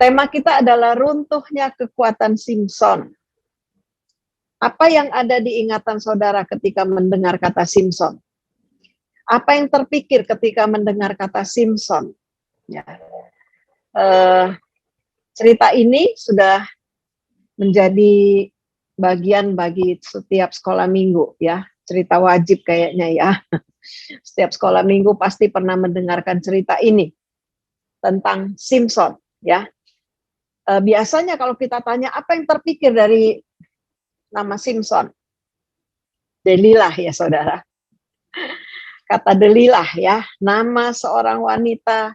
Tema kita adalah runtuhnya kekuatan Simson. Apa yang ada di ingatan saudara ketika mendengar kata Simson? Apa yang terpikir ketika mendengar kata Simson? Ya. Cerita ini sudah menjadi bagian bagi setiap sekolah minggu, ya. Cerita wajib kayaknya, ya. Setiap sekolah minggu pasti pernah mendengarkan cerita ini tentang Simson, ya. Biasanya kalau kita tanya apa yang terpikir dari nama Simson, Delilah, ya saudara. Kata Delilah, ya, nama seorang wanita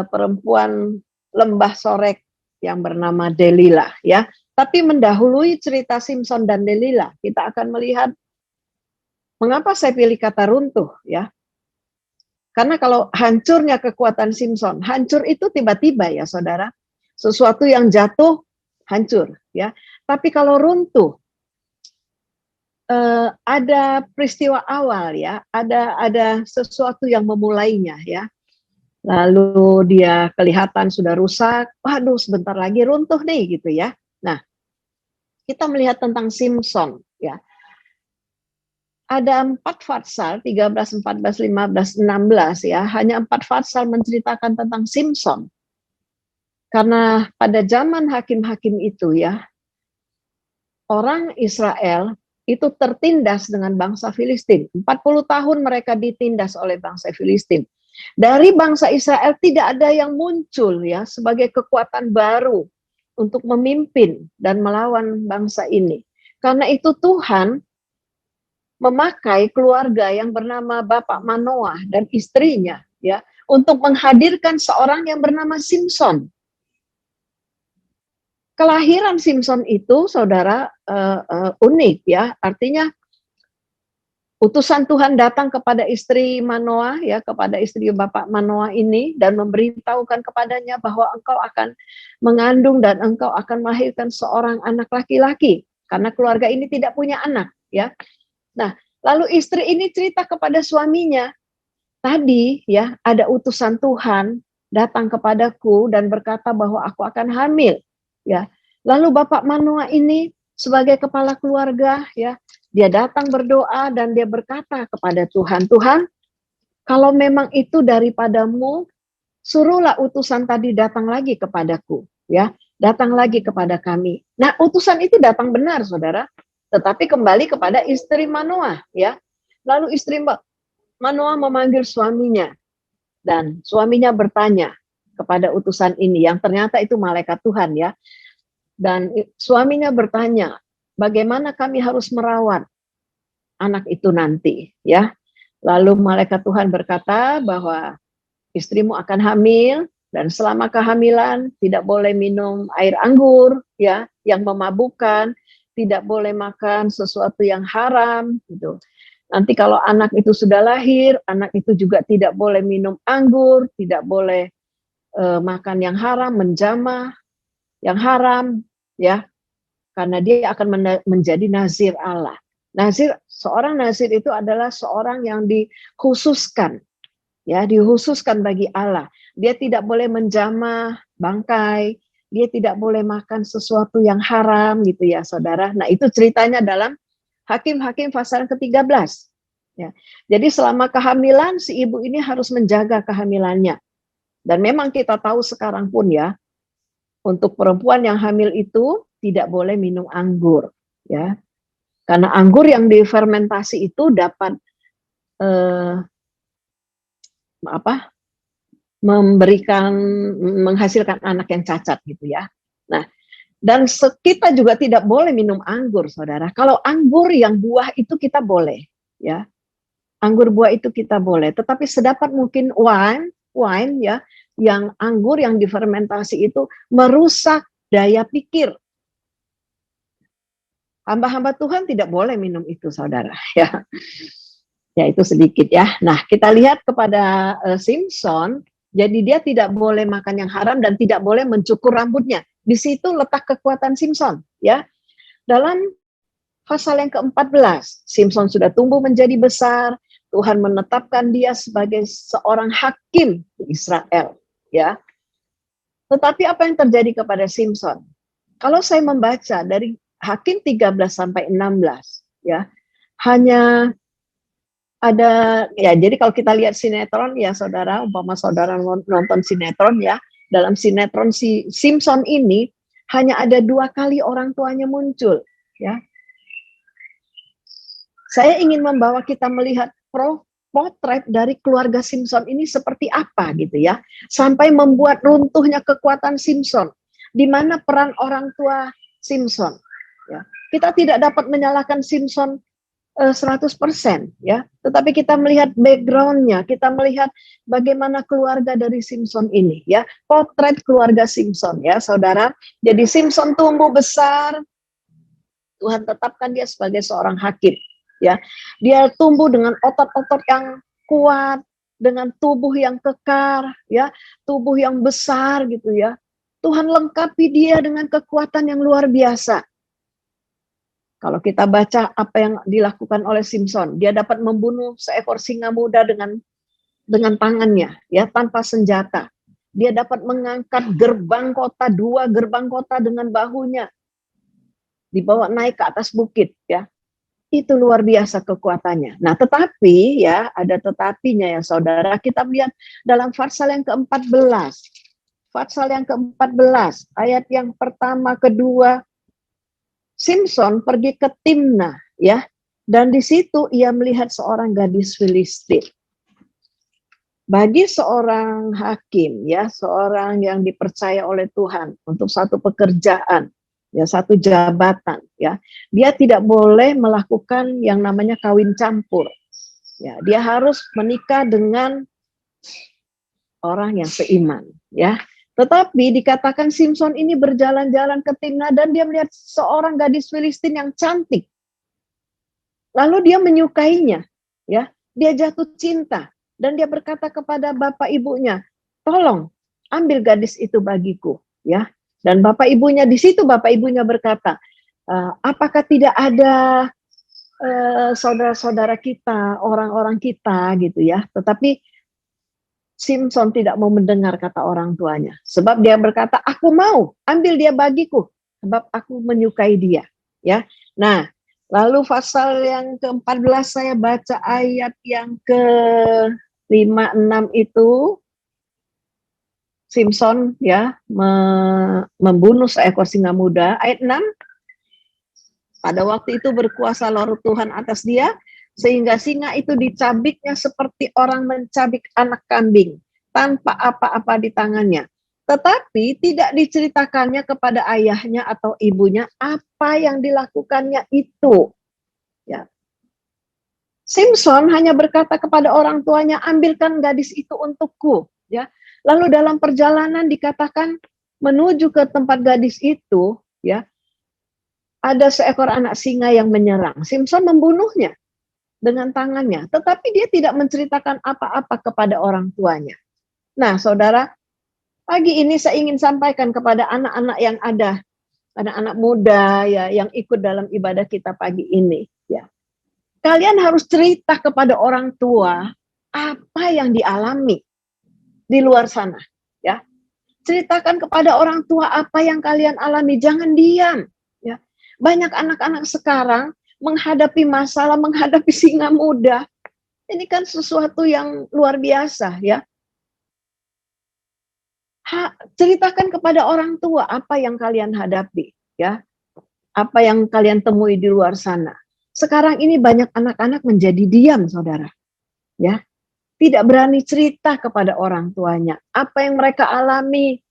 perempuan lembah sorek yang bernama Delilah, ya. Tapi mendahului cerita Simson dan Delilah, kita akan melihat mengapa saya pilih kata runtuh, ya. Karena kalau hancurnya kekuatan Simson, hancur itu tiba-tiba, ya saudara. Sesuatu yang jatuh hancur, ya. Tapi kalau runtuh, ada peristiwa awal, ya. Ada sesuatu yang memulainya, ya. Lalu dia kelihatan sudah rusak, waduh sebentar lagi runtuh nih, gitu ya. Nah, kita melihat tentang Simson, ya. Ada 4 fatsal, 13, 14, 15, 16, ya. Hanya 4 fatsal menceritakan tentang Simson. Karena pada zaman hakim-hakim itu, ya, orang Israel itu tertindas dengan bangsa Filistin. 40 tahun mereka ditindas oleh bangsa Filistin. Dari bangsa Israel tidak ada yang muncul, ya, sebagai kekuatan baru untuk memimpin dan melawan bangsa ini. Karena itu Tuhan memakai keluarga yang bernama Bapak Manoah dan istrinya, ya, untuk menghadirkan seorang yang bernama Simson. Kelahiran Simson itu, saudara, unik, ya. Artinya utusan Tuhan datang kepada istri Manoah, ya, kepada istri Bapak Manoah ini, dan memberitahukan kepadanya bahwa engkau akan mengandung dan engkau akan melahirkan seorang anak laki-laki, karena keluarga ini tidak punya anak, ya. Nah, lalu istri ini cerita kepada suaminya, tadi, ya, ada utusan Tuhan datang kepadaku dan berkata bahwa aku akan hamil, ya. Lalu Bapak Manoah ini sebagai kepala keluarga, ya, dia datang berdoa dan dia berkata kepada Tuhan, Tuhan, kalau memang itu daripadamu, suruhlah utusan tadi datang lagi kepadaku, ya, datang lagi kepada kami. Nah, utusan itu datang benar, saudara, tetapi kembali kepada istri Manoah, ya. Lalu istri Manoah memanggil suaminya, dan suaminya bertanya kepada utusan ini, yang ternyata itu malaikat Tuhan, ya. Dan suaminya bertanya, bagaimana kami harus merawat anak itu nanti, ya. Lalu malaikat Tuhan berkata bahwa istrimu akan hamil, dan selama kehamilan tidak boleh minum air anggur, ya, yang memabukkan, tidak boleh makan sesuatu yang haram, gitu. Nanti kalau anak itu sudah lahir, anak itu juga tidak boleh minum anggur, tidak boleh makan yang haram, menjamah yang haram, ya, karena dia akan menjadi nazir Allah. Nazir, seorang nazir itu adalah seorang yang dikhususkan, ya, dikhususkan bagi Allah. Dia tidak boleh menjamah bangkai, dia tidak boleh makan sesuatu yang haram, gitu ya, saudara. Nah, itu ceritanya dalam Hakim-Hakim pasal ke-13. Ya. Jadi selama kehamilan, si ibu ini harus menjaga kehamilannya. Dan memang kita tahu sekarang pun, ya, untuk perempuan yang hamil itu tidak boleh minum anggur, ya. Karena anggur yang difermentasi itu dapat menghasilkan anak yang cacat, gitu ya. Nah, dan kita juga tidak boleh minum anggur, saudara. Kalau anggur yang buah itu kita boleh, ya. Anggur buah itu kita boleh, tetapi sedapat mungkin wine, ya, yang anggur yang difermentasi itu merusak daya pikir. Hamba-hamba Tuhan tidak boleh minum itu, saudara, ya. Ya, itu sedikit, ya. Nah, kita lihat kepada Simson, jadi dia tidak boleh makan yang haram dan tidak boleh mencukur rambutnya. Di situ letak kekuatan Simson, ya. Dalam pasal yang ke-14, Simson sudah tumbuh menjadi besar, Tuhan menetapkan dia sebagai seorang hakim di Israel, ya. Tetapi apa yang terjadi kepada Simpson? Kalau saya membaca dari Hakim 13 sampai 16, ya, hanya ada, ya, jadi kalau kita lihat sinetron ya saudara, umpama saudara nonton sinetron ya, dalam sinetron si Simpson ini hanya ada 2 kali orang tuanya muncul, ya. Saya ingin membawa kita melihat potret dari keluarga Simpson ini seperti apa gitu ya, sampai membuat runtuhnya kekuatan Simpson, di mana peran orang tua Simpson. Ya. Kita tidak dapat menyalahkan Simpson 100% ya, tetapi kita melihat backgroundnya, kita melihat bagaimana keluarga dari Simpson ini ya, potret keluarga Simpson ya saudara. Jadi Simpson tumbuh besar, Tuhan tetapkan dia sebagai seorang hakim ya. Dia tumbuh dengan otot-otot yang kuat, dengan tubuh yang kekar ya, tubuh yang besar gitu ya. Tuhan lengkapi dia dengan kekuatan yang luar biasa. Kalau kita baca apa yang dilakukan oleh Simpson, dia dapat membunuh seekor singa muda dengan tangannya ya, tanpa senjata. Dia dapat mengangkat gerbang kota, 2 gerbang kota dengan bahunya, dibawa naik ke atas bukit ya. Itu luar biasa kekuatannya. Nah, tetapi ya, ada tetapinya ya saudara. Kita lihat dalam Fatsal yang ke-14. Fatsal yang ke-14, ayat yang pertama, kedua, Simpson pergi ke Timnah ya. Dan di situ ia melihat seorang gadis Filistin. Bagi seorang hakim ya, seorang yang dipercaya oleh Tuhan untuk satu pekerjaan, ya, satu jabatan ya, dia tidak boleh melakukan yang namanya kawin campur ya, dia harus menikah dengan orang yang seiman ya. Tetapi dikatakan Simpson ini berjalan-jalan ke Timnah dan dia melihat seorang gadis Filistin yang cantik, lalu dia menyukainya ya, dia jatuh cinta dan dia berkata kepada bapak ibunya, tolong ambil gadis itu bagiku ya. Dan bapak ibunya di situ, bapak ibunya berkata, apakah tidak ada saudara-saudara kita, orang-orang kita gitu ya. Tetapi Simpson tidak mau mendengar kata orang tuanya. Sebab dia berkata, aku mau, ambil dia bagiku. Sebab aku menyukai dia. Ya. Nah, lalu pasal yang ke-14 saya baca ayat yang ke-5-6 itu. Simpson ya membunuh seekor singa muda. Ayat 6, pada waktu itu berkuasa Roh Tuhan atas dia, sehingga singa itu dicabiknya seperti orang mencabik anak kambing, tanpa apa-apa di tangannya. Tetapi tidak diceritakannya kepada ayahnya atau ibunya apa yang dilakukannya itu. Ya. Simpson hanya berkata kepada orang tuanya, ambilkan gadis itu untukku. Ya. Lalu dalam perjalanan dikatakan menuju ke tempat gadis itu, ya, ada seekor anak singa yang menyerang. Simpson membunuhnya dengan tangannya, tetapi dia tidak menceritakan apa-apa kepada orang tuanya. Nah, saudara, pagi ini saya ingin sampaikan kepada anak-anak yang ada, anak-anak muda ya yang ikut dalam ibadah kita pagi ini, ya. Kalian harus cerita kepada orang tua apa yang dialami di luar sana, ya. Ceritakan kepada orang tua apa yang kalian alami, jangan diam, ya. Banyak anak-anak sekarang menghadapi masalah, menghadapi singa muda. Ini kan sesuatu yang luar biasa, ya. Ceritakan kepada orang tua apa yang kalian hadapi, ya. Apa yang kalian temui di luar sana. Sekarang ini banyak anak-anak menjadi diam, saudara, ya. Tidak berani cerita kepada orang tuanya apa yang mereka alami,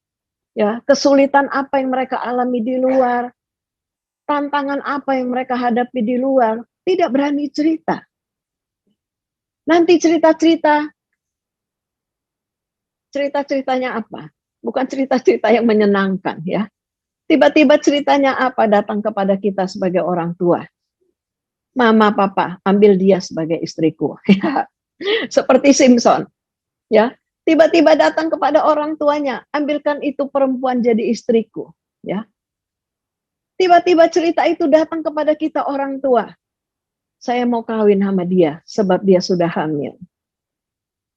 ya, kesulitan apa yang mereka alami di luar, tantangan apa yang mereka hadapi di luar, tidak berani cerita. Nanti cerita-ceritanya apa? Bukan cerita-cerita yang menyenangkan, ya. Tiba-tiba ceritanya apa datang kepada kita sebagai orang tua. Mama, papa, ambil dia sebagai istriku. Seperti Simpson, ya. Tiba-tiba datang kepada orang tuanya, ambilkan itu perempuan jadi istriku, ya. Tiba-tiba cerita itu datang kepada kita orang tua. Saya mau kawin sama dia sebab dia sudah hamil.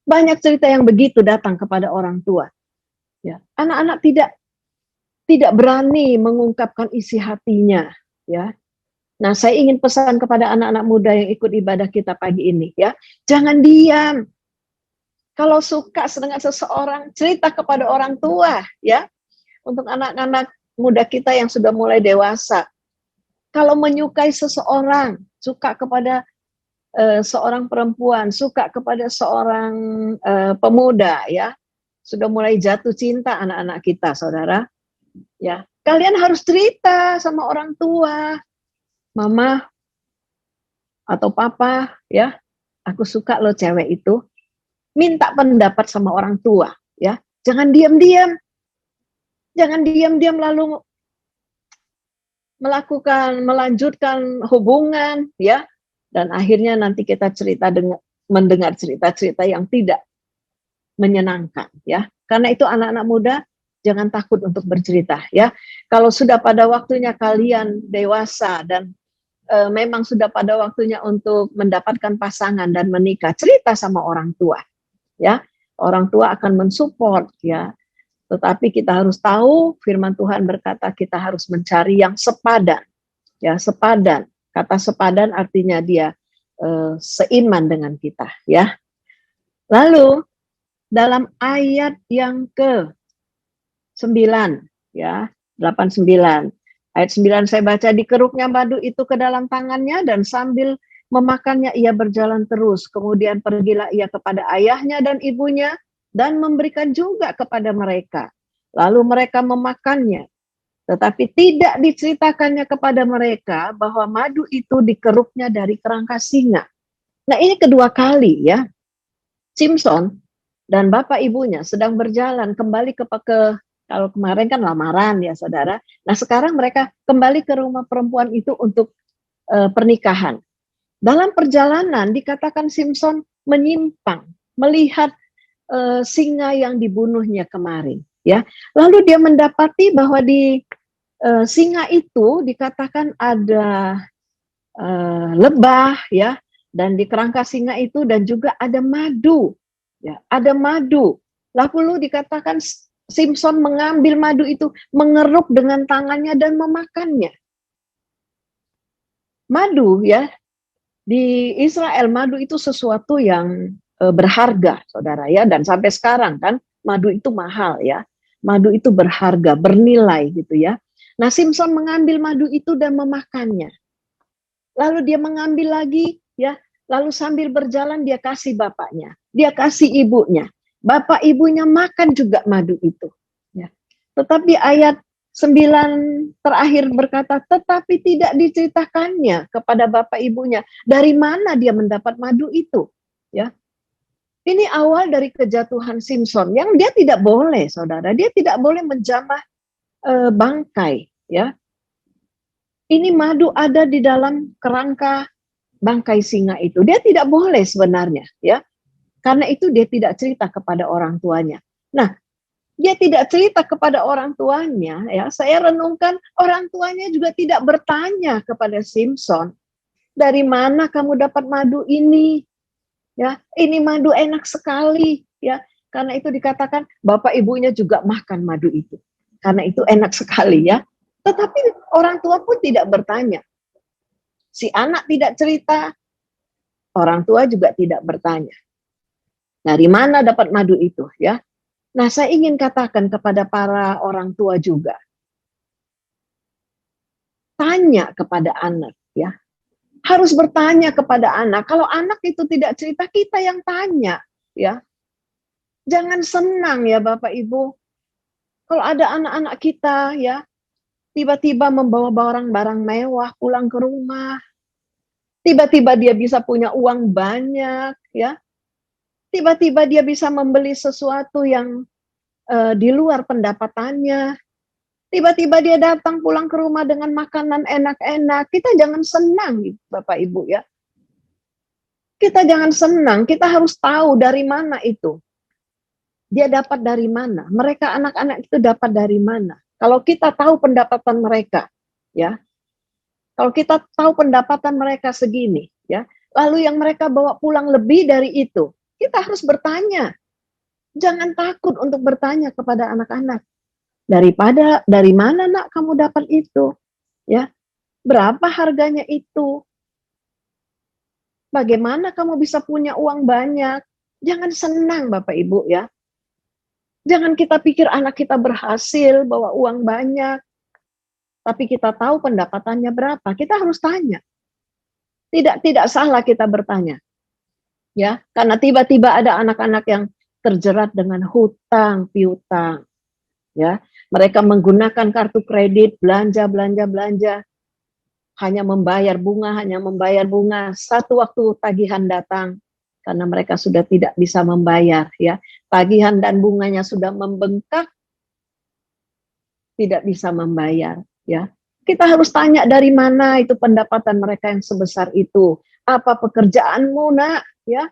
Banyak cerita yang begitu datang kepada orang tua. Ya, anak-anak tidak berani mengungkapkan isi hatinya, ya. Nah, saya ingin pesan kepada anak-anak muda yang ikut ibadah kita pagi ini, ya. Jangan diam. Kalau suka dengan seseorang, cerita kepada orang tua, ya. Untuk anak-anak muda kita yang sudah mulai dewasa. Kalau menyukai seseorang, suka kepada seorang perempuan, suka kepada seorang pemuda, ya. Sudah mulai jatuh cinta anak-anak kita, saudara. Ya, kalian harus cerita sama orang tua. Mama atau papa, ya, aku suka lo cewek itu. Minta pendapat sama orang tua, ya. Jangan diam-diam. Jangan diam-diam lalu melanjutkan hubungan, ya. Dan akhirnya nanti kita mendengar cerita-cerita yang tidak menyenangkan, ya. Karena itu anak-anak muda jangan takut untuk bercerita, ya. Kalau sudah pada waktunya kalian dewasa dan memang sudah pada waktunya untuk mendapatkan pasangan dan menikah, cerita sama orang tua, ya. Orang tua akan mensupport, ya. Tetapi kita harus tahu firman Tuhan berkata kita harus mencari yang sepadan, ya, sepadan. Kata sepadan artinya dia seiman dengan kita, ya. Lalu dalam ayat yang ke-9, ya, 89. Ayat 9 saya baca, dikeruknya madu itu ke dalam tangannya dan sambil memakannya ia berjalan terus. Kemudian pergilah ia kepada ayahnya dan ibunya dan memberikan juga kepada mereka. Lalu mereka memakannya. Tetapi tidak diceritakannya kepada mereka bahwa madu itu dikeruknya dari kerangka singa. Nah, ini kedua kali, ya. Simpson dan bapak ibunya sedang berjalan kembali ke kalau kemarin kan lamaran, ya saudara. Nah, sekarang mereka kembali ke rumah perempuan itu untuk pernikahan. Dalam perjalanan dikatakan Simpson menyimpang melihat singa yang dibunuhnya kemarin, ya. Lalu dia mendapati bahwa di singa itu dikatakan ada lebah, ya, dan di kerangka singa itu dan juga ada madu, ya, ada madu. Lalu dikatakan Simpson mengambil madu itu, mengeruk dengan tangannya dan memakannya. Madu, ya, di Israel madu itu sesuatu yang berharga, saudara, ya, dan sampai sekarang kan madu itu mahal, ya. Madu itu berharga, bernilai gitu, ya. Nah, Simpson mengambil madu itu dan memakannya. Lalu dia mengambil lagi, ya. Lalu sambil berjalan dia kasih bapaknya, dia kasih ibunya. Bapak ibunya makan juga madu itu, ya. Tetapi ayat 9 terakhir berkata, tetapi tidak diceritakannya kepada bapak ibunya dari mana dia mendapat madu itu, ya. Ini awal dari kejatuhan Simpson yang dia tidak boleh, saudara, dia tidak boleh menjamah bangkai, ya. Ini madu ada di dalam kerangka bangkai singa itu. Dia tidak boleh sebenarnya, ya. Karena itu dia tidak cerita kepada orang tuanya. Nah, dia tidak cerita kepada orang tuanya, ya. Saya renungkan orang tuanya juga tidak bertanya kepada Simpson, dari mana kamu dapat madu ini? Ya, ini madu enak sekali, ya. Karena itu dikatakan bapak ibunya juga makan madu itu. Karena itu enak sekali, ya. Tetapi orang tua pun tidak bertanya. Si anak tidak cerita, orang tua juga tidak bertanya. Dari mana dapat madu itu, ya? Nah, saya ingin katakan kepada para orang tua juga, tanya kepada anak, ya. Harus bertanya kepada anak. Kalau anak itu tidak cerita, kita yang tanya, ya. Jangan senang, ya Bapak Ibu. Kalau ada anak-anak kita, ya, tiba-tiba membawa barang-barang mewah pulang ke rumah. Tiba-tiba dia bisa punya uang banyak, ya. Tiba-tiba dia bisa membeli sesuatu yang di luar pendapatannya. Tiba-tiba dia datang pulang ke rumah dengan makanan enak-enak. Kita jangan senang, Bapak Ibu, ya. Kita jangan senang, kita harus tahu dari mana itu. Dia dapat dari mana? Mereka anak-anak itu dapat dari mana? Kalau kita tahu pendapatan mereka, ya. Kalau kita tahu pendapatan mereka segini, ya. Lalu yang mereka bawa pulang lebih dari itu, kita harus bertanya. Jangan takut untuk bertanya kepada anak-anak. Dari mana nak kamu dapat itu? Ya, berapa harganya itu? Bagaimana kamu bisa punya uang banyak? Jangan senang Bapak Ibu ya. Jangan kita pikir anak kita berhasil bawa uang banyak, tapi kita tahu pendapatannya berapa. Kita harus tanya. Tidak salah kita bertanya. Ya, karena tiba-tiba ada anak-anak yang terjerat dengan hutang piutang. Ya, mereka menggunakan kartu kredit, belanja, hanya membayar bunga. Satu waktu tagihan datang, karena mereka sudah tidak bisa membayar, ya, tagihan dan bunganya sudah membengkak, tidak bisa membayar, ya. Kita harus tanya dari mana itu pendapatan mereka yang sebesar itu. Apa pekerjaanmu, nak? Ya,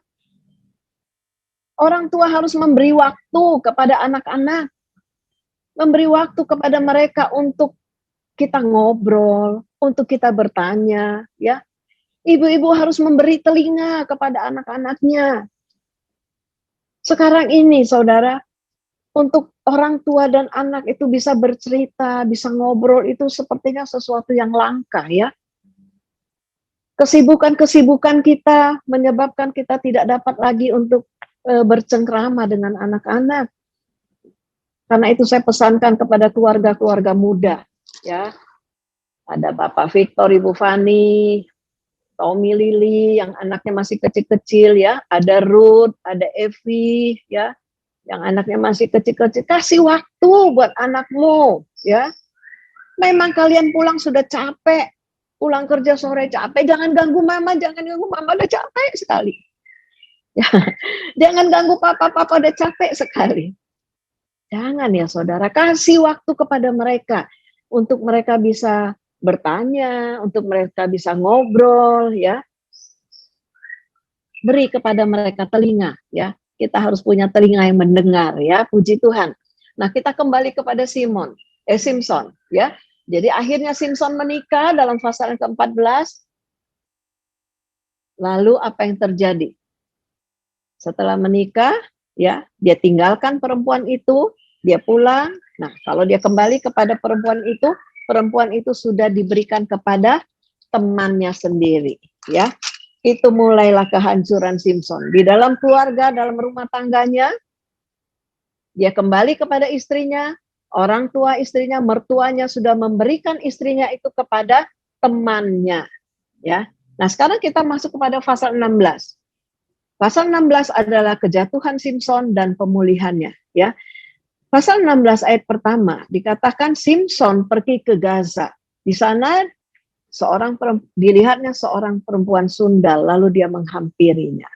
orang tua harus memberi waktu kepada anak-anak, memberi waktu kepada mereka untuk kita ngobrol, untuk kita bertanya, ya. Ibu-ibu harus memberi telinga kepada anak-anaknya. Sekarang ini, saudara, untuk orang tua dan anak itu bisa bercerita, bisa ngobrol, itu sepertinya sesuatu yang langka, ya. Kesibukan-kesibukan kita menyebabkan kita tidak dapat lagi untuk bercengkrama dengan anak-anak. Karena itu saya pesankan kepada keluarga-keluarga muda, ya. Ada Bapak Victor, Ibu Fani, Tommy, Lili, yang anaknya masih kecil-kecil, ya. Ada Ruth, ada Evi, ya, yang anaknya masih kecil-kecil. Kasih waktu buat anakmu, ya. Memang kalian pulang sudah capek, pulang kerja sore capek, jangan ganggu mama udah capek sekali. Ya. Jangan ganggu papa udah capek sekali. Jangan ya saudara, kasih waktu kepada mereka untuk mereka bisa bertanya, untuk mereka bisa ngobrol, ya. Beri kepada mereka telinga, ya. Kita harus punya telinga yang mendengar, ya. Puji Tuhan. Nah, kita kembali kepada Simpson, ya. Jadi akhirnya Simpson menikah dalam pasal yang ke-14. Lalu apa yang terjadi? Setelah menikah, ya, dia tinggalkan perempuan itu, dia pulang. Nah, kalau dia kembali kepada perempuan itu sudah diberikan kepada temannya sendiri, ya. Itu mulailah kehancuran Simpson. Di dalam keluarga, dalam rumah tangganya, dia kembali kepada istrinya, orang tua istrinya, mertuanya sudah memberikan istrinya itu kepada temannya, ya. Nah, sekarang kita masuk kepada pasal 16. Pasal 16 adalah kejatuhan Simpson dan pemulihannya, ya. Pasal 16 ayat pertama dikatakan Simpson pergi ke Gaza. Di sana dilihatnya seorang perempuan sundal, lalu dia menghampirinya.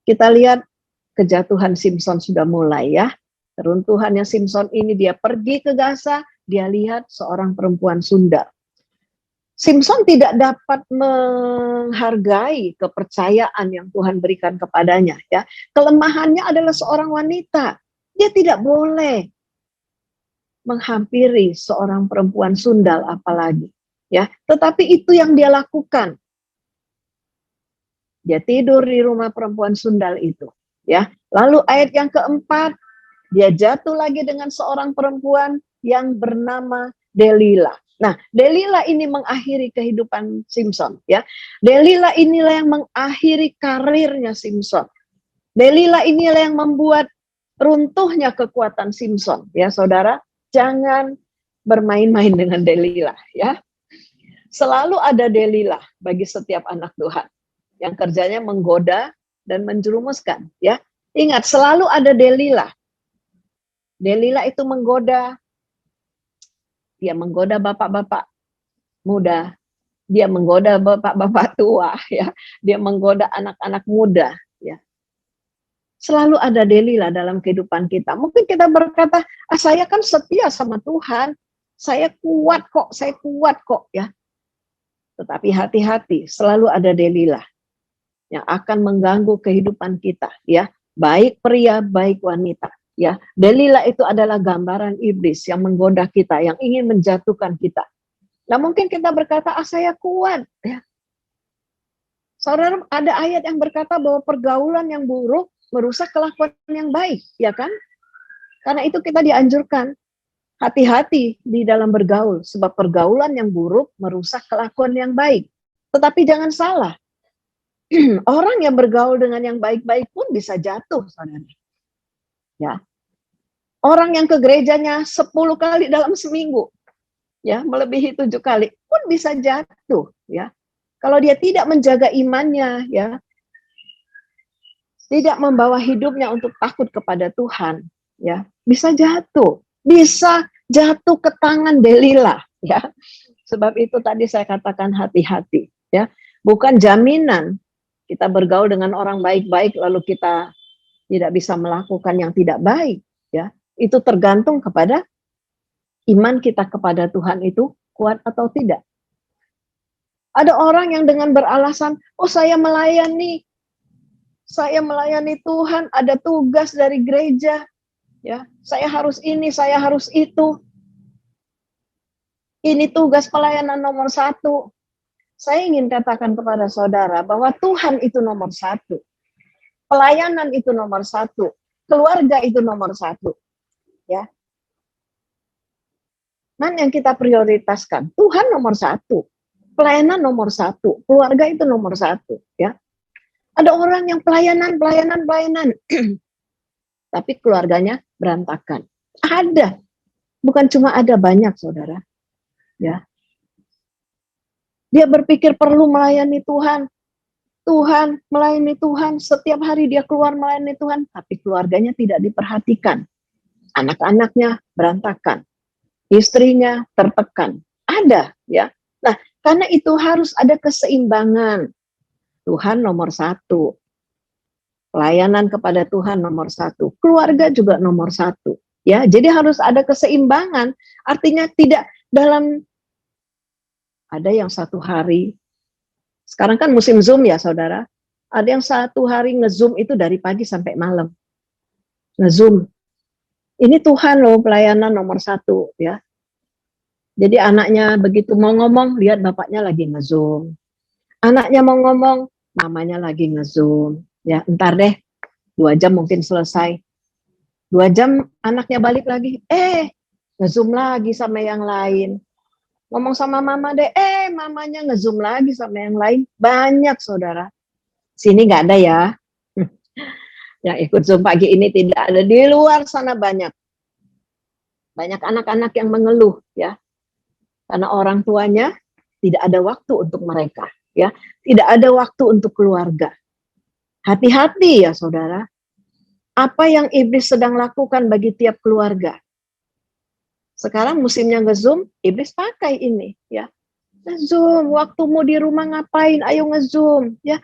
Kita lihat kejatuhan Simpson sudah mulai, ya. Keruntuhannya Simpson ini, dia pergi ke Gaza, dia lihat seorang perempuan sundal. Simpson tidak dapat menghargai kepercayaan yang Tuhan berikan kepadanya, ya. Kelemahannya adalah seorang wanita. Dia tidak boleh menghampiri seorang perempuan sundal apalagi, ya. Tetapi itu yang dia lakukan. Dia tidur di rumah perempuan sundal itu, ya. Lalu ayat yang keempat, dia jatuh lagi dengan seorang perempuan yang bernama Delilah. Nah, Delilah ini mengakhiri kehidupan Simpson, ya. Delilah inilah yang mengakhiri karirnya Simpson. Delilah inilah yang membuat runtuhnya kekuatan Simpson, ya saudara. Jangan bermain-main dengan Delilah, ya. Selalu ada Delilah bagi setiap anak Tuhan yang kerjanya menggoda dan menjerumuskan, ya. Ingat, selalu ada Delilah. Delilah itu menggoda. Dia menggoda bapak-bapak muda, dia menggoda bapak-bapak tua, ya. Dia menggoda anak-anak muda, ya. Selalu ada Delilah dalam kehidupan kita. Mungkin kita berkata, saya kan setia sama Tuhan, saya kuat kok, ya. Tetapi hati-hati, selalu ada Delilah yang akan mengganggu kehidupan kita, ya. Baik pria, baik wanita, ya. Delilah itu adalah gambaran iblis yang menggoda kita, yang ingin menjatuhkan kita. Nah, mungkin kita berkata, saya kuat, ya. Saudara, ada ayat yang berkata bahwa pergaulan yang buruk merusak kelakuan yang baik, ya kan? Karena itu kita dianjurkan hati-hati di dalam bergaul, sebab pergaulan yang buruk merusak kelakuan yang baik. Tetapi jangan salah, orang yang bergaul dengan yang baik-baik pun bisa jatuh, saudara. Ya, orang yang ke gerejanya 10 kali dalam seminggu, ya, melebihi 7 kali pun bisa jatuh, ya. Kalau dia tidak menjaga imannya, ya, tidak membawa hidupnya untuk takut kepada Tuhan, ya, bisa jatuh ke tangan Delilah, ya. Sebab itu tadi saya katakan hati-hati, ya. Bukan jaminan kita bergaul dengan orang baik-baik lalu kita tidak bisa melakukan yang tidak baik, ya. Itu tergantung kepada iman kita kepada Tuhan itu kuat atau tidak. Ada orang yang dengan beralasan, oh saya melayani Tuhan, ada tugas dari gereja, ya, saya harus ini, saya harus itu. Ini tugas pelayanan nomor 1. Saya ingin katakan kepada saudara bahwa Tuhan itu nomor 1. Pelayanan itu nomor 1. Keluarga itu nomor 1. Ya. Mana yang kita prioritaskan? Tuhan nomor 1. Pelayanan nomor 1. Keluarga itu nomor 1. Ya. Ada orang yang pelayanan. Tapi keluarganya berantakan. Ada. Bukan cuma ada, banyak, saudara. Ya. Dia berpikir perlu melayani Tuhan. Melayani Tuhan. Setiap hari dia keluar melayani Tuhan. Tapi keluarganya tidak diperhatikan. Anak-anaknya berantakan. Istrinya tertekan. Ada, ya. Nah, karena itu harus ada keseimbangan. Tuhan nomor 1. Pelayanan kepada Tuhan nomor 1. Keluarga juga nomor 1. Ya, jadi harus ada keseimbangan. Artinya tidak dalam, ada yang 1 hari. Sekarang kan musim Zoom ya, saudara. Ada yang 1 hari nge-Zoom itu dari pagi sampai malam. Nge-Zoom. Ini Tuhan loh, pelayanan nomor 1, ya. Jadi anaknya begitu mau ngomong, lihat bapaknya lagi nge-Zoom. Anaknya mau ngomong, mamanya lagi nge-Zoom. Ya, entar deh, 2 jam mungkin selesai. 2 jam anaknya balik lagi, nge-Zoom lagi sama yang lain. Ngomong sama mama deh, mamanya nge-Zoom lagi sama yang lain. Banyak, saudara. Sini nggak ada ya. Yang ikut Zoom pagi ini tidak ada. Di luar sana banyak. Banyak anak-anak yang mengeluh, ya. Karena orang tuanya tidak ada waktu untuk mereka, ya. Tidak ada waktu untuk keluarga. Hati-hati ya, saudara. Apa yang iblis sedang lakukan bagi tiap keluarga? Sekarang musimnya nge-Zoom, iblis pakai ini, ya. Nge-Zoom, waktumu di rumah ngapain? Ayo nge-Zoom, ya.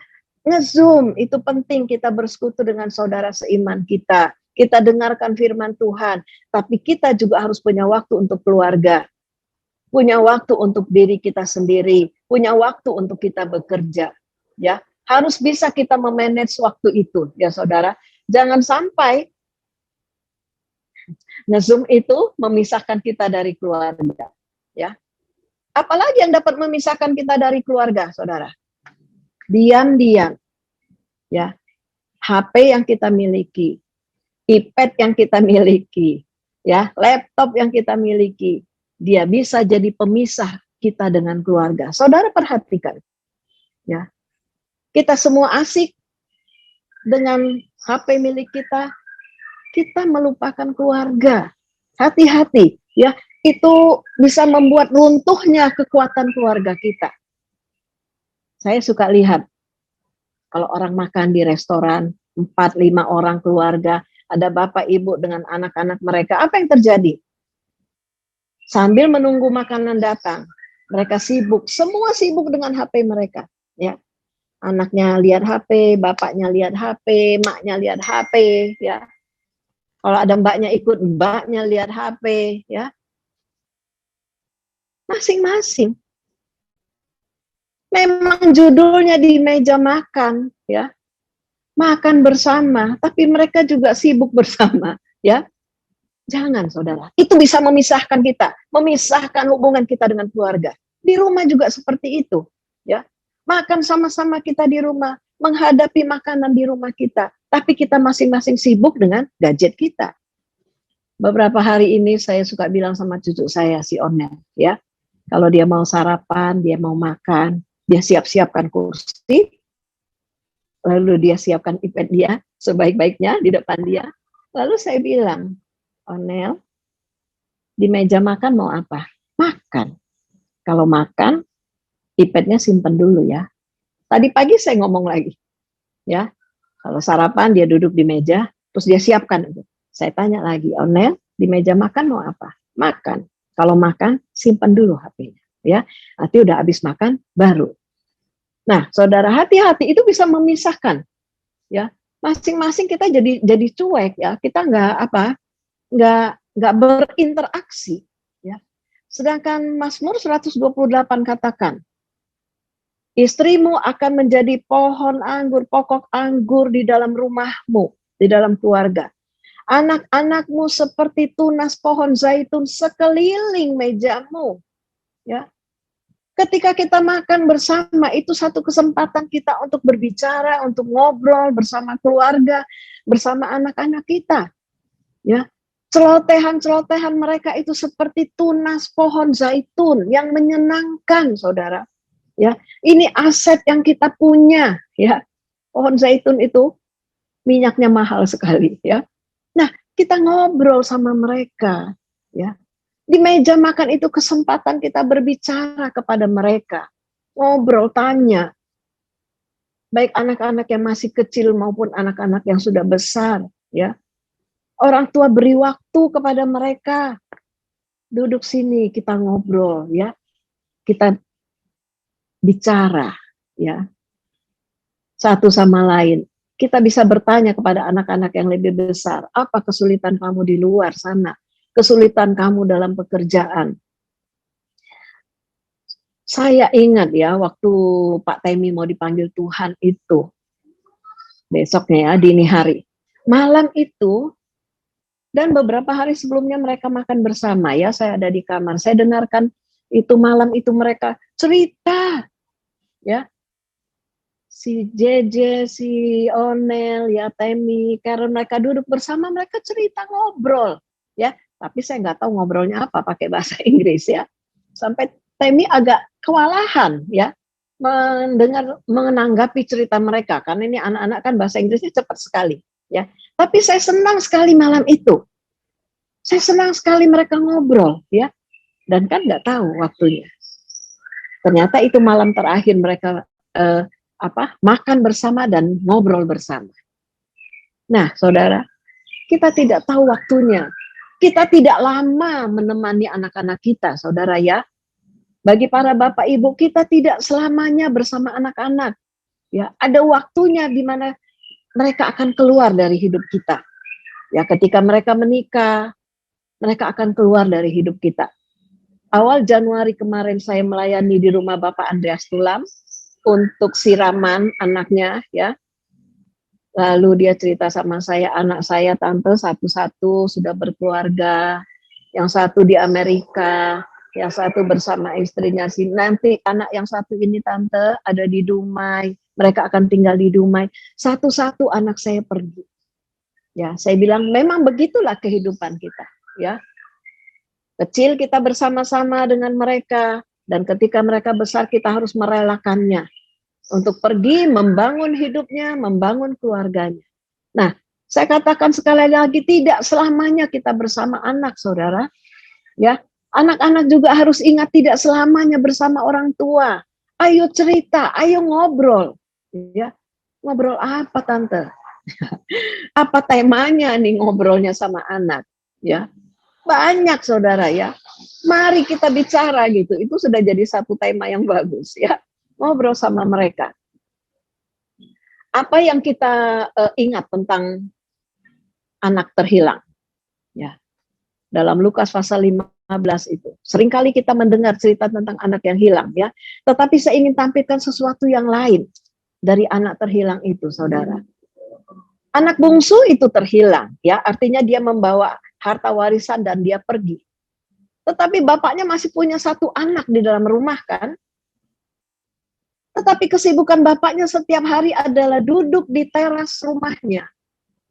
Nge-Zoom, itu penting kita bersekutu dengan saudara seiman kita. Kita dengarkan firman Tuhan, tapi kita juga harus punya waktu untuk keluarga. Punya waktu untuk diri kita sendiri, punya waktu untuk kita bekerja, ya. Harus bisa kita memanage waktu itu, ya saudara. Jangan sampai nge-Zoom itu memisahkan kita dari keluarga, ya. Apalagi yang dapat memisahkan kita dari keluarga, saudara? Diam-diam, ya. HP yang kita miliki, iPad yang kita miliki, ya, laptop yang kita miliki, dia bisa jadi pemisah kita dengan keluarga. Saudara perhatikan, ya. Kita semua asik dengan HP milik kita melupakan keluarga. Hati-hati, ya. Itu bisa membuat runtuhnya kekuatan keluarga kita. Saya suka lihat kalau orang makan di restoran, 4-5 orang keluarga, ada bapak ibu dengan anak-anak mereka, apa yang terjadi? Sambil menunggu makanan datang, mereka sibuk, semua sibuk dengan HP mereka, ya. Anaknya lihat HP, bapaknya lihat HP, maknya lihat HP, ya. Kalau ada mbaknya ikut, mbaknya lihat HP, ya. Masing-masing. Memang judulnya di meja makan, ya. Makan bersama, tapi mereka juga sibuk bersama, ya. Jangan, saudara. Itu bisa memisahkan kita, memisahkan hubungan kita dengan keluarga. Di rumah juga seperti itu, ya. Makan sama-sama kita di rumah, menghadapi makanan di rumah kita. Tapi kita masing-masing sibuk dengan gadget kita. Beberapa hari ini saya suka bilang sama cucu saya, si Onel, ya. Kalau dia mau sarapan, dia mau makan, dia siap-siapkan kursi, lalu dia siapkan iPad dia sebaik-baiknya di depan dia. Lalu saya bilang, Onel, di meja makan mau apa? Makan. Kalau makan, iPad-nya simpen dulu ya. Tadi pagi saya ngomong lagi, ya. Kalau sarapan dia duduk di meja, terus dia siapkan itu. Saya tanya lagi, Onel, di meja makan mau apa? Makan. Kalau makan, simpan dulu HP-nya, ya. Nanti udah habis makan, baru. Nah, saudara, hati-hati itu bisa memisahkan, ya. Masing-masing kita jadi cuek, ya. Kita nggak berinteraksi, ya. Sedangkan Mazmur 128 katakan, istrimu akan menjadi pohon anggur, pokok anggur di dalam rumahmu, di dalam keluarga. Anak-anakmu seperti tunas pohon zaitun sekeliling mejamu. Ya. Ketika kita makan bersama, itu satu kesempatan kita untuk berbicara, untuk ngobrol bersama keluarga, bersama anak-anak kita. Ya. Celotehan-celotehan mereka itu seperti tunas pohon zaitun yang menyenangkan, saudara. Ya, ini aset yang kita punya, ya. Pohon zaitun itu minyaknya mahal sekali, ya. Nah, kita ngobrol sama mereka, ya. Di meja makan itu kesempatan kita berbicara kepada mereka, ngobrol, tanya. Baik anak-anak yang masih kecil maupun anak-anak yang sudah besar, ya. Orang tua beri waktu kepada mereka. Duduk sini, kita ngobrol, ya. Kita bicara, ya, satu sama lain. Kita bisa bertanya kepada anak-anak yang lebih besar, apa kesulitan kamu di luar sana, kesulitan kamu dalam pekerjaan. Saya ingat ya, waktu Pak Temi mau dipanggil Tuhan itu, besoknya ya, dini hari. Malam itu, dan beberapa hari sebelumnya mereka makan bersama ya, saya ada di kamar, saya dengarkan itu malam itu mereka cerita, ya, si JJ, si Onel, ya Temi, karena mereka duduk bersama, mereka cerita ngobrol, ya. Tapi saya nggak tahu ngobrolnya apa, pakai bahasa Inggris ya. Sampai Temi agak kewalahan, ya, menanggapi cerita mereka, karena ini anak-anak kan bahasa Inggrisnya cepat sekali, ya. Tapi saya senang sekali malam itu. Saya senang sekali mereka ngobrol, ya. Dan kan nggak tahu waktunya. Ternyata itu malam terakhir mereka makan bersama dan ngobrol bersama. Nah, saudara, kita tidak tahu waktunya. Kita tidak lama menemani anak-anak kita, saudara ya. Bagi para bapak ibu, kita tidak selamanya bersama anak-anak. Ya, ada waktunya di mana mereka akan keluar dari hidup kita. Ya, ketika mereka menikah, mereka akan keluar dari hidup kita. Awal Januari kemarin saya melayani di rumah Bapak Andreas Tulam untuk siraman anaknya, ya. Lalu dia cerita sama saya, anak saya tante satu-satu sudah berkeluarga, yang satu di Amerika, yang satu bersama istrinya. Nanti anak yang satu ini tante ada di Dumai, mereka akan tinggal di Dumai. Satu-satu anak saya pergi. Ya, saya bilang memang begitulah kehidupan kita, ya. Kecil kita bersama-sama dengan mereka, dan ketika mereka besar kita harus merelakannya untuk pergi membangun hidupnya, membangun keluarganya. Nah, saya katakan sekali lagi, tidak selamanya kita bersama anak, saudara. Ya, anak-anak juga harus ingat tidak selamanya bersama orang tua. Ayo cerita, ayo ngobrol. Ya, ngobrol apa tante? Apa temanya nih ngobrolnya sama anak? Ya, banyak saudara ya. Mari kita bicara gitu. Itu sudah jadi satu tema yang bagus ya. Ngobrol sama mereka. Apa yang kita ingat tentang anak terhilang? Ya. Dalam Lukas pasal 15 itu. Seringkali kita mendengar cerita tentang anak yang hilang ya. Tetapi saya ingin tampilkan sesuatu yang lain dari anak terhilang itu, saudara. Anak bungsu itu terhilang ya. Artinya dia membawa harta warisan dan dia pergi. Tetapi bapaknya masih punya satu anak di dalam rumah kan. Tetapi kesibukan bapaknya setiap hari adalah duduk di teras rumahnya.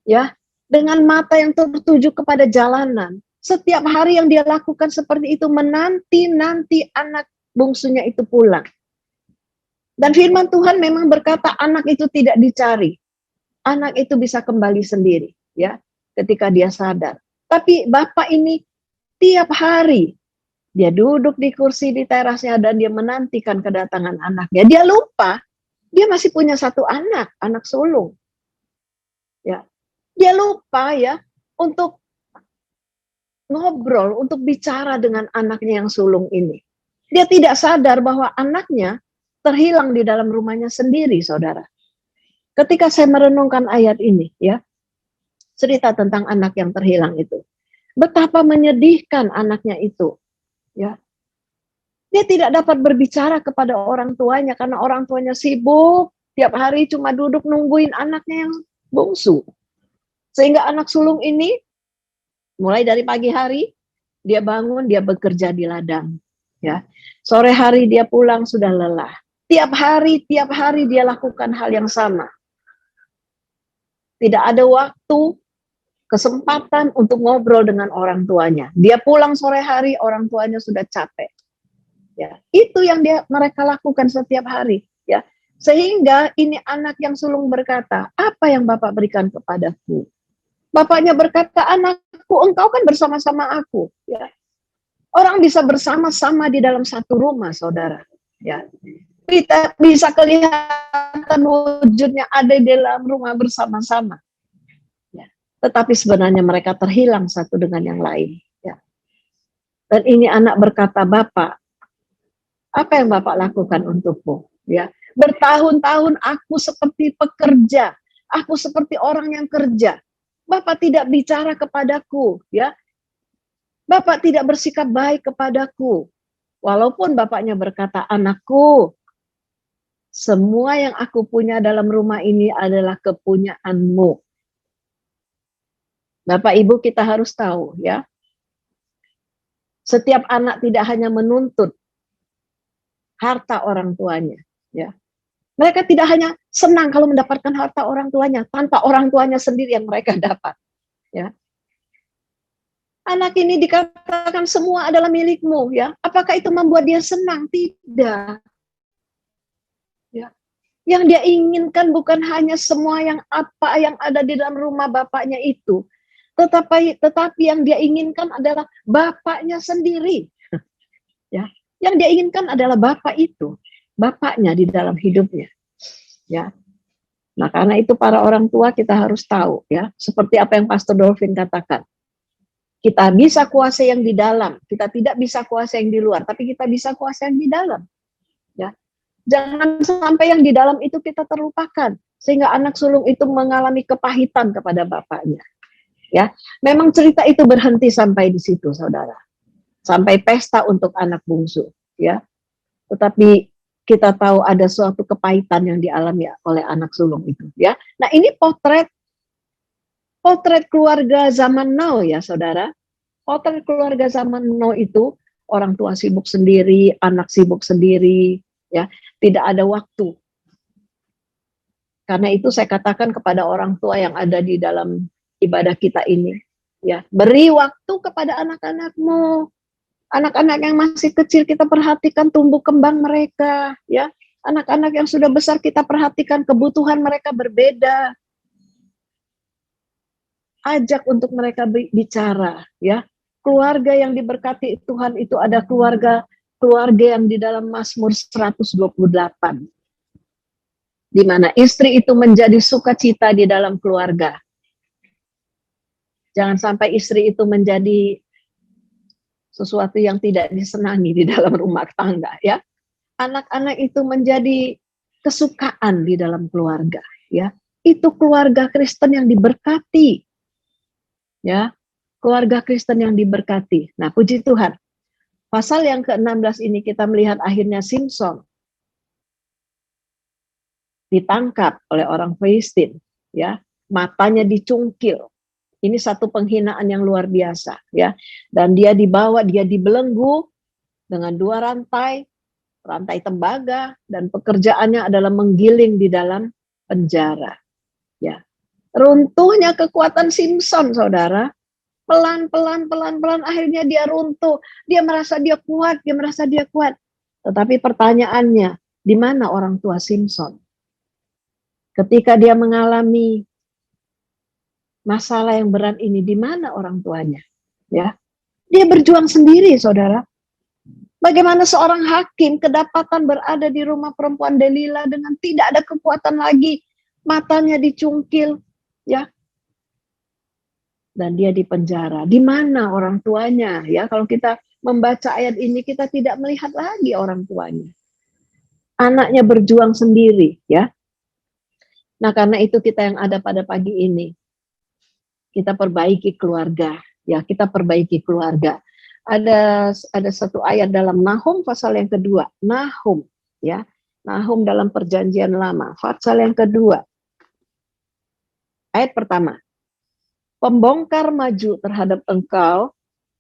ya, dengan mata yang tertuju kepada jalanan. Setiap hari yang dia lakukan seperti itu, menanti-nanti anak bungsunya itu pulang. Dan firman Tuhan memang berkata anak itu tidak dicari. Anak itu bisa kembali sendiri, ya, ketika dia sadar. Tapi bapak ini tiap hari dia duduk di kursi di terasnya dan dia menantikan kedatangan anaknya. Dia lupa dia masih punya satu anak, anak sulung. Ya, dia lupa ya untuk ngobrol, untuk bicara dengan anaknya yang sulung ini. Dia tidak sadar bahwa anaknya terhilang di dalam rumahnya sendiri, saudara. Ketika saya merenungkan ayat ini, ya, cerita tentang anak yang terhilang itu, betapa menyedihkan anaknya itu, ya. Dia tidak dapat berbicara kepada orang tuanya karena orang tuanya sibuk, tiap hari cuma duduk nungguin anaknya yang bungsu. Sehingga anak sulung ini mulai dari pagi hari dia bangun, dia bekerja di ladang, ya. Sore hari dia pulang sudah lelah. Tiap hari dia lakukan hal yang sama. Tidak ada waktu, kesempatan untuk ngobrol dengan orang tuanya. Dia pulang sore hari, orang tuanya sudah capek. Ya, itu yang mereka lakukan setiap hari, ya. Sehingga ini anak yang sulung berkata, apa yang Bapak berikan kepadaku? Bapaknya berkata, anakku, engkau kan bersama-sama aku, ya. Orang bisa bersama-sama di dalam satu rumah, saudara, ya. Kita bisa kelihatan wujudnya ada di dalam rumah bersama-sama, ya. Tetapi sebenarnya mereka terhilang satu dengan yang lain, ya. Dan ini anak berkata, Bapak, apa yang Bapak lakukan untukku? Ya, bertahun-tahun aku seperti pekerja, aku seperti orang yang kerja. Bapak tidak bicara kepadaku, ya. Bapak tidak bersikap baik kepadaku. Walaupun bapaknya berkata, anakku, semua yang aku punya dalam rumah ini adalah kepunyaanmu. Bapak Ibu kita harus tahu, ya. Setiap anak tidak hanya menuntut harta orang tuanya, ya. Mereka tidak hanya senang kalau mendapatkan harta orang tuanya, tanpa orang tuanya sendiri yang mereka dapat, ya. Anak ini dikatakan semua adalah milikmu, ya. Apakah itu membuat dia senang? Tidak. Ya. Yang dia inginkan bukan hanya semua yang ada di dalam rumah bapaknya itu, tetapi yang dia inginkan adalah bapaknya sendiri. Ya. Yang dia inginkan adalah bapak itu, bapaknya di dalam hidupnya. Ya. Nah, karena itu para orang tua kita harus tahu, ya, seperti apa yang Pastor Dolphin katakan. Kita bisa kuasa yang di dalam, kita tidak bisa kuasa yang di luar, tapi kita bisa kuasa yang di dalam. Ya. Jangan sampai yang di dalam itu kita terlupakan, sehingga anak sulung itu mengalami kepahitan kepada bapaknya. Ya, memang cerita itu berhenti sampai di situ, saudara. Sampai pesta untuk anak bungsu, ya. Tetapi kita tahu ada suatu kepahitan yang dialami oleh anak sulung itu, ya. Nah, ini potret keluarga zaman now, ya, saudara. Potret keluarga zaman now itu orang tua sibuk sendiri, anak sibuk sendiri, ya. Tidak ada waktu. Karena itu saya katakan kepada orang tua yang ada di dalam ibadah kita ini, ya, beri waktu kepada anak-anakmu. Anak-anak yang masih kecil kita perhatikan tumbuh kembang mereka, ya. Anak-anak yang sudah besar kita perhatikan kebutuhan mereka berbeda. Ajak untuk mereka bicara, ya. Keluarga yang diberkati Tuhan itu ada keluarga yang di dalam Mazmur 128. Di mana istri itu menjadi sukacita di dalam keluarga. Jangan sampai istri itu menjadi sesuatu yang tidak disenangi di dalam rumah tangga, ya. Anak-anak itu menjadi kesukaan di dalam keluarga, ya. Itu keluarga Kristen yang diberkati, ya. Keluarga Kristen yang diberkati. Nah, puji Tuhan. Pasal yang ke-16 ini kita melihat akhirnya Simson ditangkap oleh orang Filistin, ya. Matanya dicungkil. Ini satu penghinaan yang luar biasa, ya. Dan dia dibelenggu dengan 2 rantai tembaga, dan pekerjaannya adalah menggiling di dalam penjara, ya. Runtuhnya kekuatan Simpson, saudara. Pelan-pelan akhirnya dia runtuh. Dia merasa dia kuat, dia merasa dia kuat. Tetapi pertanyaannya, di mana orang tua Simpson? Ketika dia mengalami masalah yang berat ini, di mana orang tuanya? Ya, dia berjuang sendiri, saudara. Bagaimana seorang hakim kedapatan berada di rumah perempuan Delila dengan tidak ada kekuatan lagi, matanya dicungkil, ya, dan dia dipenjara. Di mana orang tuanya? Ya, kalau kita membaca ayat ini kita tidak melihat lagi orang tuanya. Anaknya berjuang sendiri, ya. Nah, karena itu kita yang ada pada pagi ini, kita perbaiki keluarga, ya, kita perbaiki keluarga. Ada satu ayat dalam Nahum pasal yang kedua, Nahum, ya. Nahum dalam Perjanjian Lama, pasal yang kedua. Ayat pertama. Pembongkar maju terhadap engkau,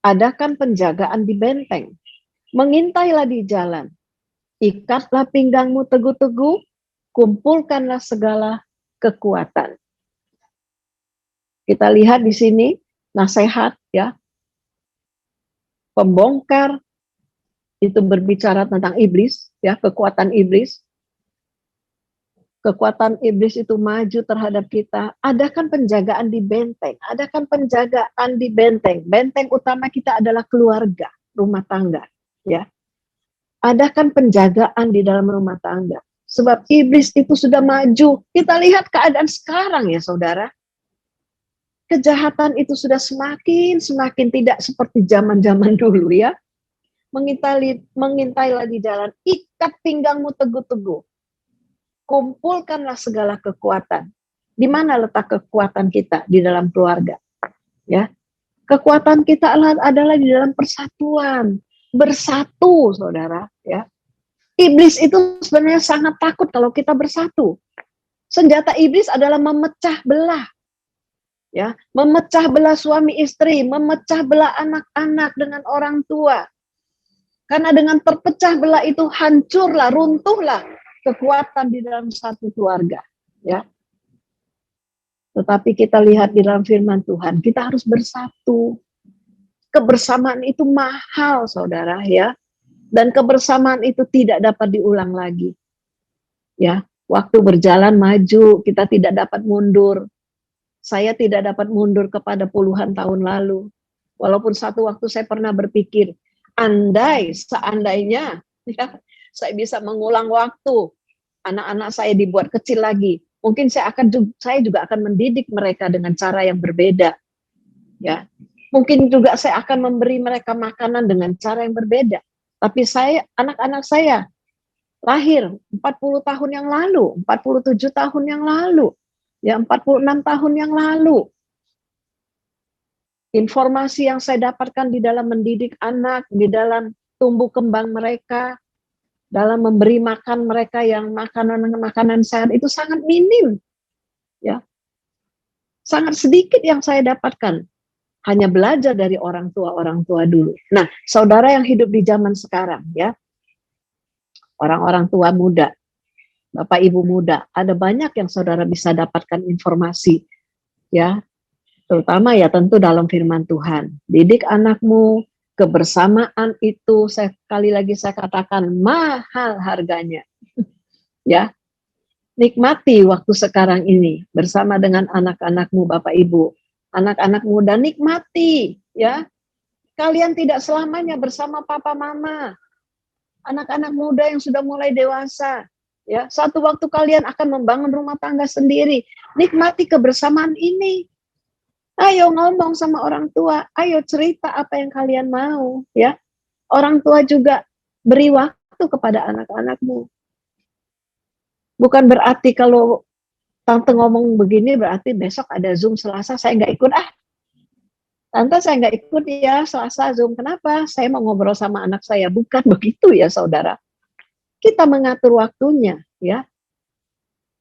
adakan penjagaan di benteng. Mengintailah di jalan. Ikatlah pinggangmu teguh-teguh, kumpulkanlah segala kekuatan. Kita lihat di sini nasihat, ya. Pembongkar itu berbicara tentang iblis, ya, kekuatan iblis. Kekuatan iblis itu maju terhadap kita. Adakan penjagaan di benteng. Adakan penjagaan di benteng. Benteng utama kita adalah keluarga, rumah tangga, ya. Adakan penjagaan di dalam rumah tangga. Sebab iblis itu sudah maju. Kita lihat keadaan sekarang, ya, saudara. Kejahatan itu sudah semakin tidak seperti zaman-zaman dulu, ya. Mengintailah di jalan. Ikat pinggangmu teguh-teguh. Kumpulkanlah segala kekuatan. Di mana letak kekuatan kita? Di dalam keluarga. Ya, kekuatan kita adalah di dalam persatuan, bersatu, saudara. Ya, iblis itu sebenarnya sangat takut kalau kita bersatu. Senjata iblis adalah memecah belah. Ya, memecah belah suami istri, memecah belah anak-anak dengan orang tua. Karena dengan terpecah belah itu hancurlah, runtuhlah kekuatan di dalam satu keluarga, ya. Tetapi kita lihat di dalam firman Tuhan, kita harus bersatu. Kebersamaan itu mahal, saudara, ya. Dan kebersamaan itu tidak dapat diulang lagi. Ya, waktu berjalan maju, kita tidak dapat mundur. Saya tidak dapat mundur kepada puluhan tahun lalu. Walaupun satu waktu saya pernah berpikir, seandainya, ya, saya bisa mengulang waktu, anak-anak saya dibuat kecil lagi, mungkin saya juga akan mendidik mereka dengan cara yang berbeda, ya. Mungkin juga saya akan memberi mereka makanan dengan cara yang berbeda. Tapi anak-anak saya lahir 40 tahun yang lalu, 47 tahun yang lalu, ya, 46 tahun yang lalu. Informasi yang saya dapatkan di dalam mendidik anak, di dalam tumbuh kembang mereka, dalam memberi makan mereka yang makanan sehat itu sangat minim, ya, sangat sedikit yang saya dapatkan. Hanya belajar dari orang tua dulu. Nah, saudara yang hidup di zaman sekarang, ya, orang-orang tua muda, bapak ibu muda, ada banyak yang saudara bisa dapatkan informasi, ya, terutama ya tentu dalam firman Tuhan. Didik anakmu. Kebersamaan itu sekali lagi saya katakan mahal harganya. Ya. Nikmati waktu sekarang ini bersama dengan anak-anakmu, Bapak Ibu. Anak-anak muda nikmati, ya. Kalian tidak selamanya bersama papa mama. Anak-anak muda yang sudah mulai dewasa, ya. Satu waktu kalian akan membangun rumah tangga sendiri. Nikmati kebersamaan ini. Ayo ngomong sama orang tua, ayo cerita apa yang kalian mau, ya. Orang tua juga beri waktu kepada anak-anakmu. Bukan berarti kalau tante ngomong begini berarti besok ada Zoom Selasa saya nggak ikut. Tante saya nggak ikut ya Selasa Zoom. Kenapa? Saya mau ngobrol sama anak saya. Bukan begitu ya, saudara. Kita mengatur waktunya, ya.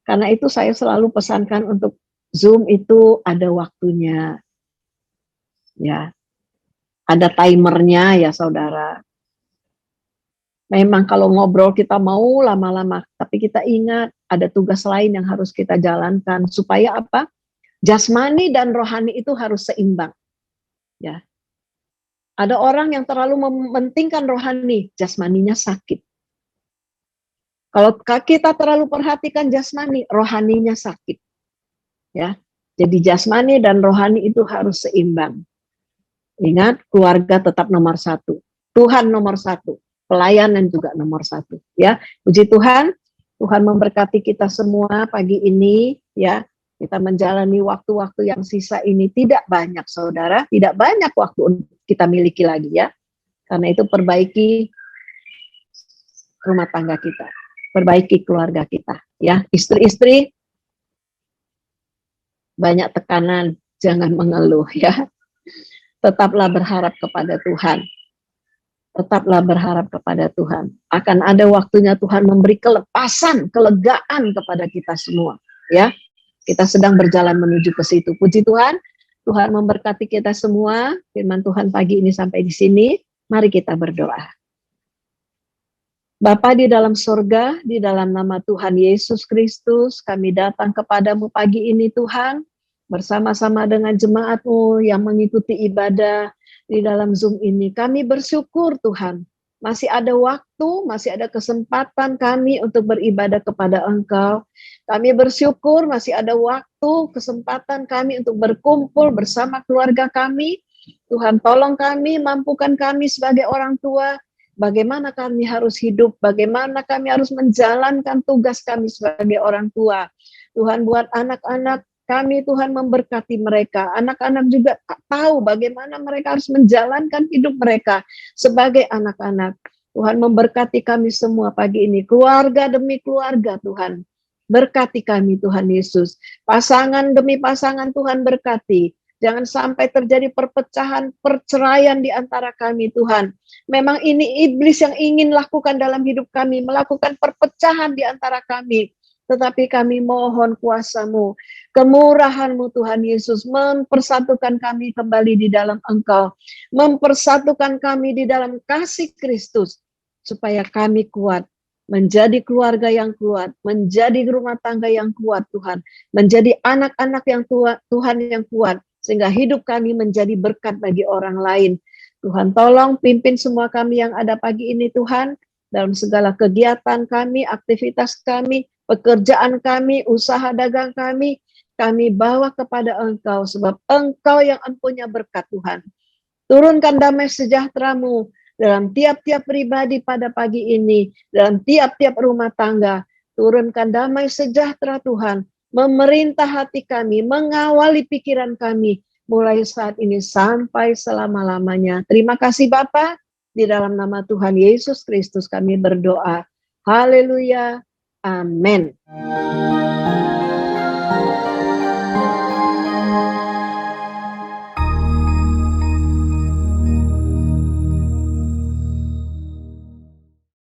Karena itu saya selalu pesankan untuk Zoom itu ada waktunya, ya, ada timernya, ya, saudara. Memang kalau ngobrol kita mau lama-lama, tapi kita ingat ada tugas lain yang harus kita jalankan supaya apa? Jasmani dan rohani itu harus seimbang. Ya. Ada orang yang terlalu mementingkan rohani, jasmaninya sakit. Kalau kita terlalu perhatikan jasmani, rohaninya sakit. Ya. Jadi jasmani dan rohani itu harus seimbang. Ingat, keluarga tetap nomor satu. Tuhan nomor satu. Pelayanan juga nomor satu. Ya, puji Tuhan. Tuhan memberkati kita semua pagi ini. Ya, kita menjalani waktu-waktu yang sisa ini tidak banyak, saudara. Tidak banyak waktu kita miliki lagi ya. Karena itu perbaiki rumah tangga kita, perbaiki keluarga kita. Ya, istri-istri banyak tekanan, jangan mengeluh ya. Tetaplah berharap kepada Tuhan. Tetaplah berharap kepada Tuhan. Akan ada waktunya Tuhan memberi kelepasan, kelegaan kepada kita semua. Ya, kita sedang berjalan menuju ke situ. Puji Tuhan, Tuhan memberkati kita semua. Firman Tuhan pagi ini sampai di sini. Mari kita berdoa. Bapa di dalam sorga, di dalam nama Tuhan Yesus Kristus, kami datang kepadamu pagi ini Tuhan, bersama-sama dengan jemaat-Mu yang mengikuti ibadah di dalam Zoom ini. Kami bersyukur Tuhan, masih ada waktu, masih ada kesempatan kami untuk beribadah kepada Engkau. Kami bersyukur masih ada waktu, kesempatan kami untuk berkumpul bersama keluarga kami. Tuhan tolong kami, mampukan kami sebagai orang tua, bagaimana kami harus hidup, bagaimana kami harus menjalankan tugas kami sebagai orang tua. Tuhan buat anak-anak kami, Tuhan memberkati mereka. Anak-anak juga tahu bagaimana mereka harus menjalankan hidup mereka sebagai anak-anak. Tuhan memberkati kami semua pagi ini. Keluarga demi keluarga Tuhan. Berkati kami Tuhan Yesus. Pasangan demi pasangan Tuhan berkati. Jangan sampai terjadi perpecahan, perceraian di antara kami Tuhan. Memang ini iblis yang ingin lakukan dalam hidup kami. Melakukan perpecahan di antara kami. Tetapi kami mohon kuasa-Mu, kemurahan-Mu Tuhan Yesus, mempersatukan kami kembali di dalam Engkau, mempersatukan kami di dalam kasih Kristus, supaya kami kuat, menjadi keluarga yang kuat, menjadi rumah tangga yang kuat Tuhan, menjadi anak-anak yang tua, Tuhan yang kuat, sehingga hidup kami menjadi berkat bagi orang lain. Tuhan tolong pimpin semua kami yang ada pagi ini Tuhan, dalam segala kegiatan kami, aktivitas kami, pekerjaan kami, usaha dagang kami bawa kepada Engkau, sebab Engkau yang empunya berkat Tuhan. Turunkan damai sejahtera-Mu dalam tiap-tiap pribadi pada pagi ini, dalam tiap-tiap rumah tangga. Turunkan damai sejahtera Tuhan, memerintah hati kami, mengawali pikiran kami, mulai saat ini sampai selama-lamanya. Terima kasih Bapa, di dalam nama Tuhan Yesus Kristus kami berdoa. Haleluya. Amin.